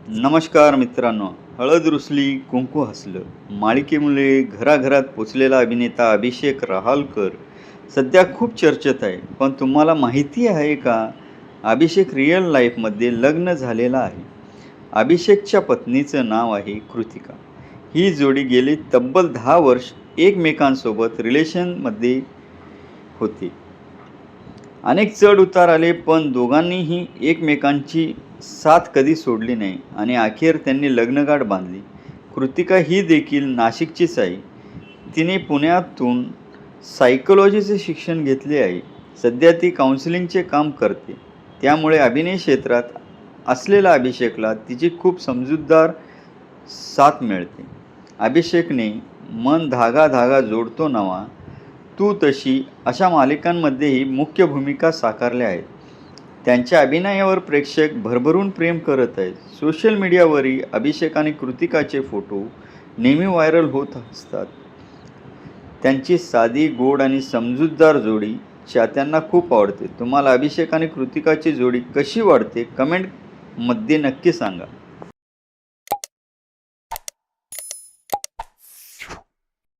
नमस्कार मित्रांनो. हळद रुसली, कुंकू हसलं. मालिकेमुळे घराघरात पोचलेला अभिनेता अभिषेक रहालकर सध्या खूप चर्चेत आहे. पण तुम्हाला माहिती आहे का? अभिषेक रिअल लाईफमध्ये लग्न झालेला आहे. अभिषेकच्या पत्नीचं नाव आहे कृतिका. ही जोडी गेली तब्बल 10 वर्ष एकमेकांसोबत रिलेशनमध्ये होती. अनेक चढ-उतार आले, पण दोघांनीही एकमेकांची साथ कधी सोडली नाही आणि अखेर त्यांनी लग्नगाठ बांधली. कृतिका ही देखील नाशिकचीच आहे. तिने पुण्यातून सायकॉलॉजीचे शिक्षण घेतले आहे. सध्या ती काउन्सिलिंगचे काम करते. त्यामुळे अभिनय क्षेत्रात असलेल्या अभिषेकला तिची खूप समजूतदार साथ मिळते. अभिषेकने मन धागा धागा जोडतो नवा, तू तशी अशा मालिकांमध्येही मुख्य भूमिका साकारल्या आहेत. त्यांच्या अभिनयावर प्रेक्षक भरभरून प्रेम करत आहेत. सोशल मीडियावरही अभिषेक आणि कृतिकाचे फोटो नेहमी व्हायरल होत असतात. त्यांची साधी, गोड आणि समजूतदार जोडी चाहत्यांना खूप आवडते. तुम्हाला अभिषेक आणि कृतिकाची जोडी कशी वाटते? कमेंटमध्ये नक्की सांगा.